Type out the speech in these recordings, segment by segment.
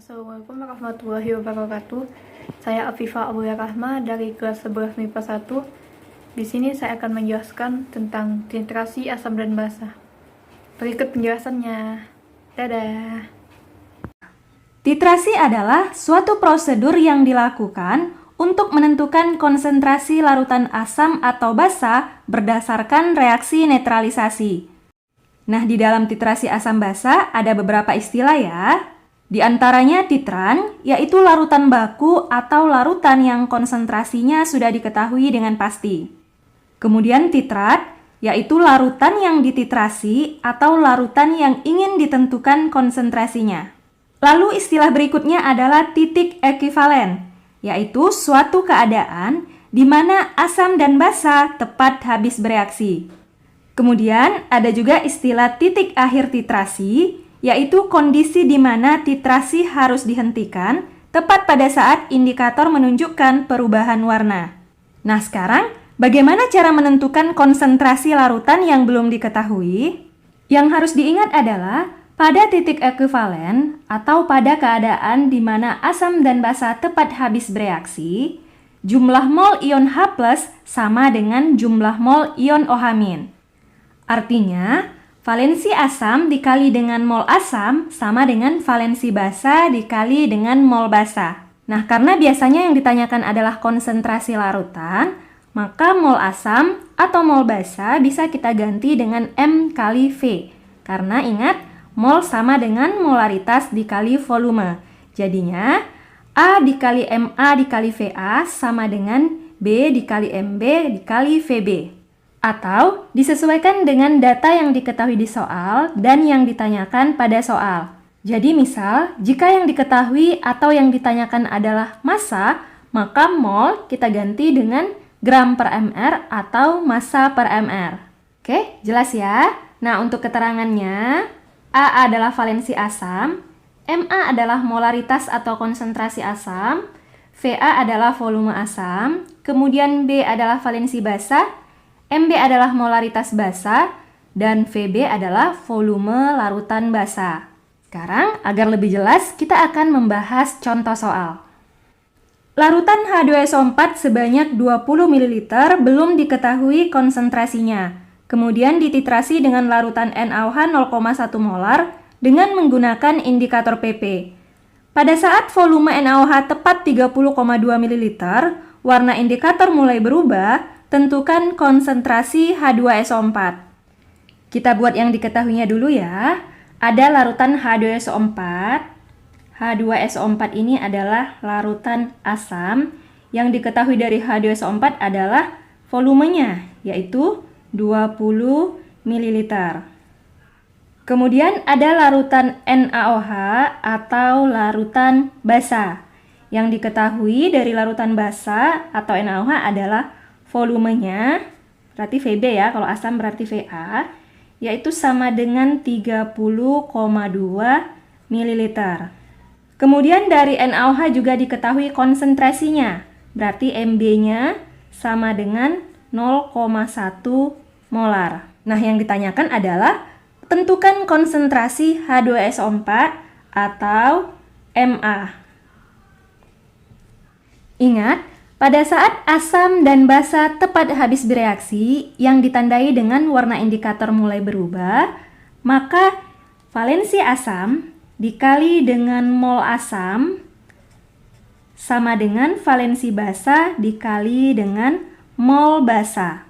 Assalamualaikum warahmatullahi wabarakatuh. Saya Afifah Abdul Rahma dari kelas 11 MIPA 1. Di sini saya akan menjelaskan tentang titrasi asam dan basa. Berikut penjelasannya. Dadah. Titrasi adalah suatu prosedur yang dilakukan untuk menentukan konsentrasi larutan asam atau basa berdasarkan reaksi netralisasi. Nah, di dalam titrasi asam basa ada beberapa istilah ya. Di antaranya titran, yaitu larutan baku atau larutan yang konsentrasinya sudah diketahui dengan pasti. Kemudian titrat, yaitu larutan yang dititrasi atau larutan yang ingin ditentukan konsentrasinya. Lalu istilah berikutnya adalah titik ekivalen, yaitu suatu keadaan di mana asam dan basa tepat habis bereaksi. Kemudian ada juga istilah titik akhir titrasi, yaitu kondisi di mana titrasi harus dihentikan tepat pada saat indikator menunjukkan perubahan warna. Nah, sekarang bagaimana cara menentukan konsentrasi larutan yang belum diketahui? Yang harus diingat adalah pada titik ekivalen atau pada keadaan di mana asam dan basa tepat habis bereaksi, jumlah mol ion H+ sama dengan jumlah mol ion OH-. Artinya, valensi asam dikali dengan mol asam sama dengan valensi basa dikali dengan mol basa. Nah, karena biasanya yang ditanyakan adalah konsentrasi larutan, maka mol asam atau mol basa bisa kita ganti dengan M kali V. Karena ingat, mol sama dengan molaritas dikali volume. Jadinya, A dikali MA dikali VA sama dengan B dikali MB dikali VB. Atau disesuaikan dengan data yang diketahui di soal dan yang ditanyakan pada soal. Jadi misal, jika yang diketahui atau yang ditanyakan adalah massa, maka mol kita ganti dengan gram per mr atau massa per mr. Oke, jelas ya? Nah, untuk keterangannya, A adalah valensi asam, MA adalah molaritas atau konsentrasi asam, VA adalah volume asam, kemudian B adalah valensi basa, MB adalah molaritas basa, dan VB adalah volume larutan basa. Sekarang, agar lebih jelas, kita akan membahas contoh soal. Larutan H2SO4 sebanyak 20 ml belum diketahui konsentrasinya. Kemudian dititrasi dengan larutan NaOH 0,1 molar dengan menggunakan indikator PP. Pada saat volume NaOH tepat 30,2 ml, warna indikator mulai berubah. Tentukan konsentrasi H2SO4. Kita buat yang diketahuinya dulu ya. Ada larutan H2SO4. H2SO4 ini adalah larutan asam. Yang diketahui dari H2SO4 adalah volumenya, yaitu 20 ml. Kemudian ada larutan NaOH atau larutan basa. Yang diketahui dari larutan basa atau NaOH adalah volumenya, berarti VB ya, kalau asam berarti VA, yaitu sama dengan 30,2 ml. Kemudian dari NaOH juga diketahui konsentrasinya, berarti MB-nya sama dengan 0,1 molar. Nah, yang ditanyakan adalah tentukan konsentrasi H2SO4 atau Ma. Ingat, pada saat asam dan basa tepat habis bereaksi yang ditandai dengan warna indikator mulai berubah, maka valensi asam dikali dengan mol asam sama dengan valensi basa dikali dengan mol basa.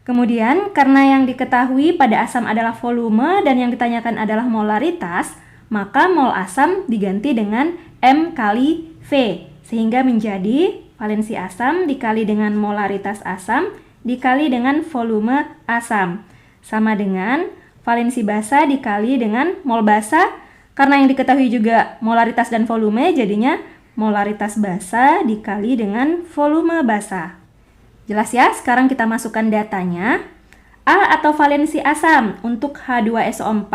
Kemudian, karena yang diketahui pada asam adalah volume dan yang ditanyakan adalah molaritas, maka mol asam diganti dengan M kali V, sehingga menjadi valensi asam dikali dengan molaritas asam dikali dengan volume asam sama dengan valensi basa dikali dengan mol basa. Karena yang diketahui juga molaritas dan volume, jadinya molaritas basa dikali dengan volume basa. Jelas ya? Sekarang kita masukkan datanya. A atau valensi asam untuk H2SO4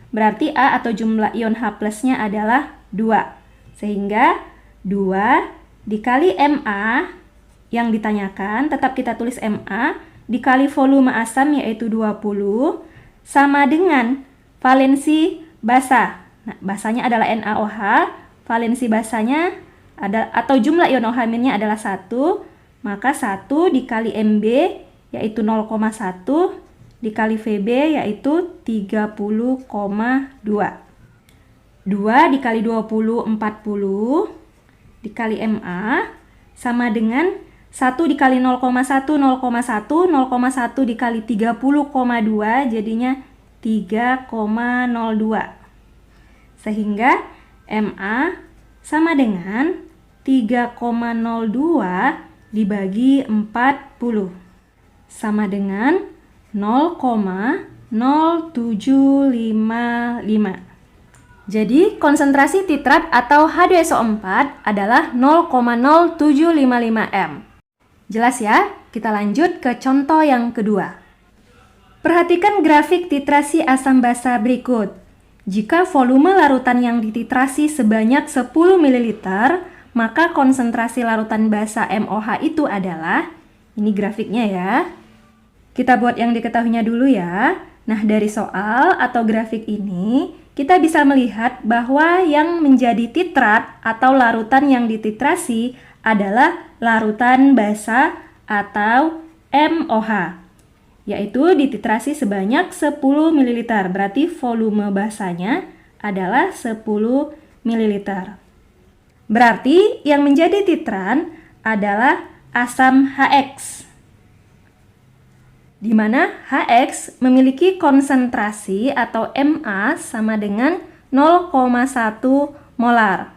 berarti A atau jumlah ion H+-nya adalah 2. Sehingga 2 dikali Ma yang ditanyakan, tetap kita tulis Ma, dikali volume asam yaitu 20, sama dengan valensi basa. Nah, basanya adalah NaOH, valensi basanya atau jumlah ion OH- adalah 1, maka 1 dikali Mb yaitu 0,1 dikali Vb yaitu 30,2. 2 dikali 20, 40 dikali Ma sama dengan 1 dikali 0,1, 0,1, 0,1 dikali 30,2 jadinya 3,02. Sehingga Ma sama dengan 3,02 dibagi 40 sama dengan 0,0755. Jadi konsentrasi titrat atau H2SO4 adalah 0,0755 m. Jelas ya? Kita lanjut ke contoh yang kedua. Perhatikan grafik titrasi asam basa berikut. Jika volume larutan yang dititrasi sebanyak 10 ml, maka konsentrasi larutan basa MOH itu adalah, ini grafiknya ya. Kita buat yang diketahuinya dulu ya. Nah, dari soal atau grafik ini, kita bisa melihat bahwa yang menjadi titrat atau larutan yang dititrasi adalah larutan basa atau MOH, yaitu dititrasi sebanyak 10 ml, berarti volume basanya adalah 10 ml. Berarti yang menjadi titran adalah asam HX, di mana HX memiliki konsentrasi atau Ma sama dengan 0,1 molar.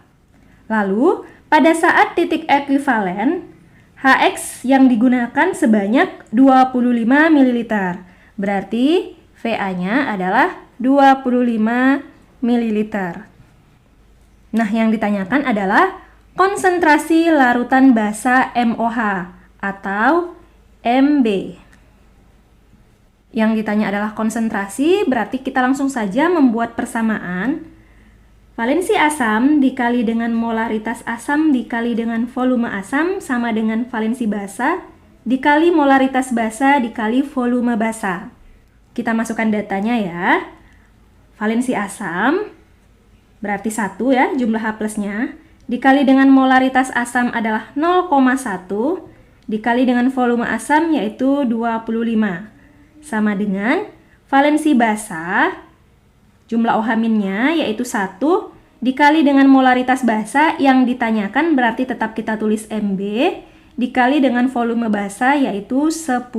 Lalu, pada saat titik ekuivalen, HX yang digunakan sebanyak 25 ml. Berarti Va-nya adalah 25 ml. Nah, yang ditanyakan adalah konsentrasi larutan basa MOH atau Mb. Yang ditanya adalah konsentrasi, berarti kita langsung saja membuat persamaan. Valensi asam dikali dengan molaritas asam dikali dengan volume asam sama dengan valensi basa dikali molaritas basa dikali volume basa. Kita masukkan datanya ya. Valensi asam berarti 1 ya, jumlah H plusnya, dikali dengan molaritas asam adalah 0,1 dikali dengan volume asam yaitu 25. Sama dengan valensi basa, jumlah OH-nya yaitu 1 dikali dengan molaritas basa yang ditanyakan berarti tetap kita tulis Mb dikali dengan volume basa yaitu 10.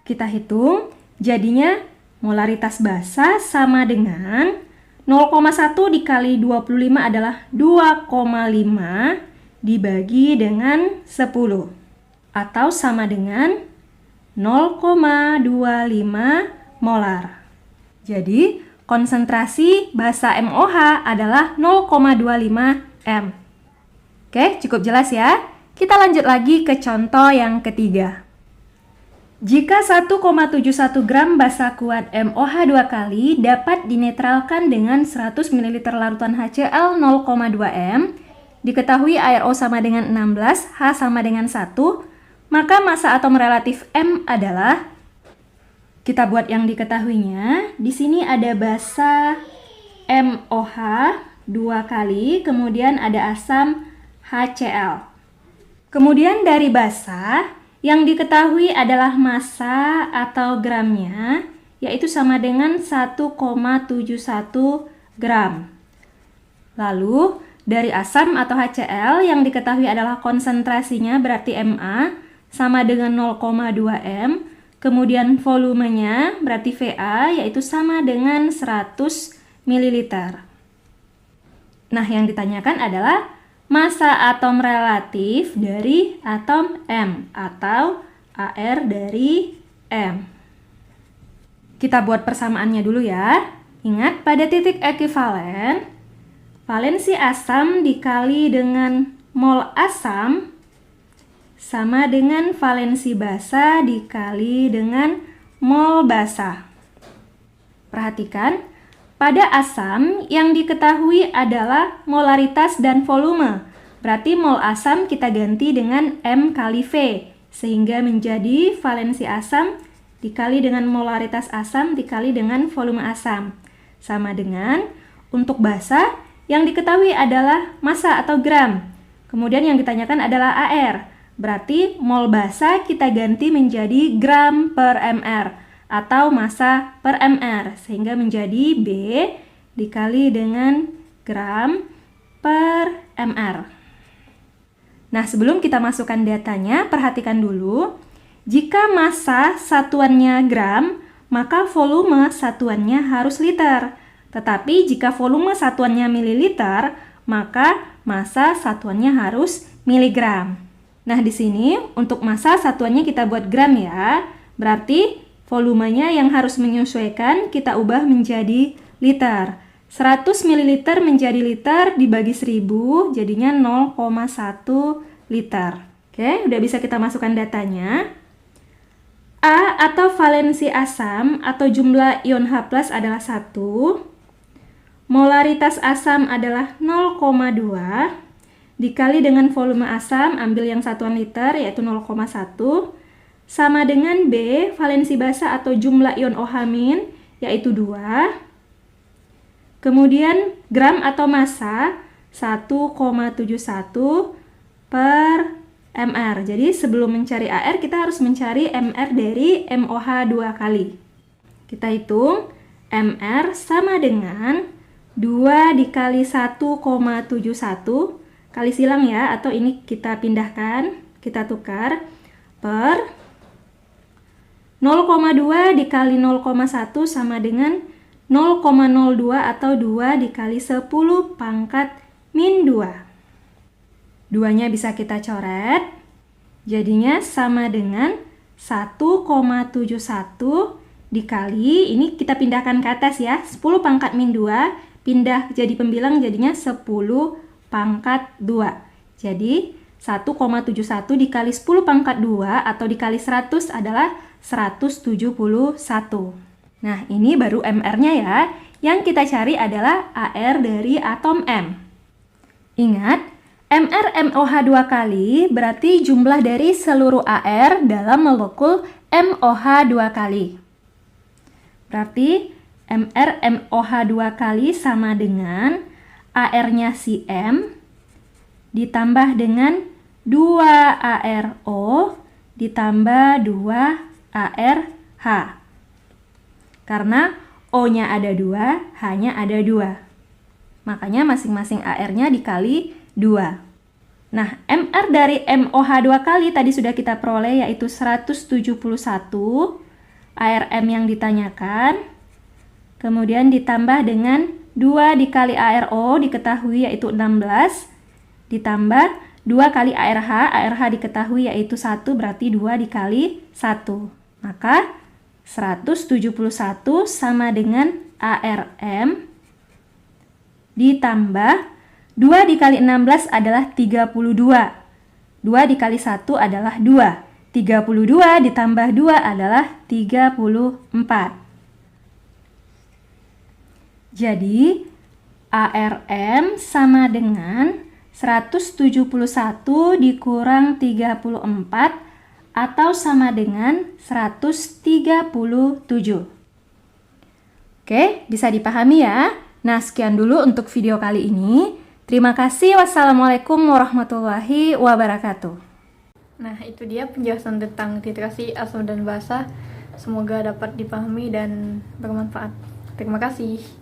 Kita hitung, jadinya molaritas basa sama dengan 0,1 dikali 25 adalah 2,5 dibagi dengan 10 atau sama dengan 0,25 molar. Jadi, konsentrasi basa MOH adalah 0,25 m. Oke, cukup jelas ya? Kita lanjut lagi ke contoh yang ketiga. Jika 1,71 gram basa kuat MOH 2 kali dapat dinetralkan dengan 100 ml larutan HCl 0,2 m, diketahui air O sama dengan 16, H sama dengan 1, maka massa atom relatif M adalah, kita buat yang diketahuinya. Di sini ada basa MOH 2 kali, kemudian ada asam HCl. Kemudian dari basa, yang diketahui adalah massa atau gramnya, yaitu sama dengan 1,71 gram. Lalu, dari asam atau HCl yang diketahui adalah konsentrasinya berarti Ma, sama dengan 0,2 m, kemudian volumenya berarti Va yaitu sama dengan 100 ml. Nah, yang ditanyakan adalah massa atom relatif dari atom M atau AR dari M. Kita buat persamaannya dulu ya. Ingat, pada titik ekuivalen, valensi asam dikali dengan mol asam sama dengan valensi basa dikali dengan mol basa. Perhatikan, pada asam yang diketahui adalah molaritas dan volume. Berarti mol asam kita ganti dengan M kali V, sehingga menjadi valensi asam dikali dengan molaritas asam dikali dengan volume asam. Sama dengan untuk basa yang diketahui adalah massa atau gram. Kemudian yang ditanyakan adalah AR. Berarti mol basa kita ganti menjadi gram per mr atau massa per mr. Sehingga menjadi B dikali dengan gram per mr. Nah, sebelum kita masukkan datanya, perhatikan dulu. Jika massa satuannya gram, maka volume satuannya harus liter. Tetapi jika volume satuannya mililiter, maka massa satuannya harus miligram. Nah, di sini untuk massa satuannya kita buat gram ya. Berarti volumenya yang harus menyesuaikan kita ubah menjadi liter. 100 ml menjadi liter dibagi 1000 jadinya 0,1 liter. Oke, udah bisa kita masukkan datanya. A atau valensi asam atau jumlah ion H+ adalah 1. Molaritas asam adalah 0,2 dikali dengan volume asam, ambil yang satuan liter yaitu 0,1 sama dengan B, valensi basa atau jumlah ion OH- yaitu 2. Kemudian gram atau massa 1,71 per mr. Jadi sebelum mencari AR kita harus mencari mr dari MOH 2 kali. Kita hitung mr sama dengan 2 dikali 1,71 kali silang ya, atau ini kita pindahkan, kita tukar, per 0,2 dikali 0,1 sama dengan 0,02 atau 2 dikali 10 pangkat min 2. 2-nya bisa kita coret, jadinya sama dengan 1,71 dikali, ini kita pindahkan ke atas ya, 10 pangkat min 2, pindah jadi pembilang jadinya 10 pangkat 2. Jadi 1,71 dikali 10 pangkat 2 atau dikali 100 adalah 171. Nah, ini baru MR-nya ya. Yang kita cari adalah AR dari atom M. Ingat, MR MOH 2 kali berarti jumlah dari seluruh AR dalam molekul MOH 2 kali. Berarti MR MOH 2 kali sama dengan AR-nya si M ditambah dengan 2 ARO ditambah 2 ARH. Karena O-nya ada 2, H-nya ada 2. Makanya masing-masing AR-nya dikali 2. Nah, MR dari MOH 2 kali tadi sudah kita peroleh yaitu 171 ARM yang ditanyakan. Kemudian ditambah dengan 2 dikali ARO diketahui yaitu 16. Ditambah 2 kali ARH, ARH diketahui yaitu 1 berarti 2 dikali 1. Maka 171 sama dengan ARM ditambah 2 dikali 16 adalah 32. 2 dikali 1 adalah 2. 32 ditambah 2 adalah 34. Jadi ARM sama dengan 171 dikurang 34 atau sama dengan 137. Oke, bisa dipahami ya? Nah, sekian dulu untuk video kali ini. Terima kasih. Wassalamualaikum warahmatullahi wabarakatuh. Nah, itu dia penjelasan tentang titrasi asam dan basa. Semoga dapat dipahami dan bermanfaat. Terima kasih.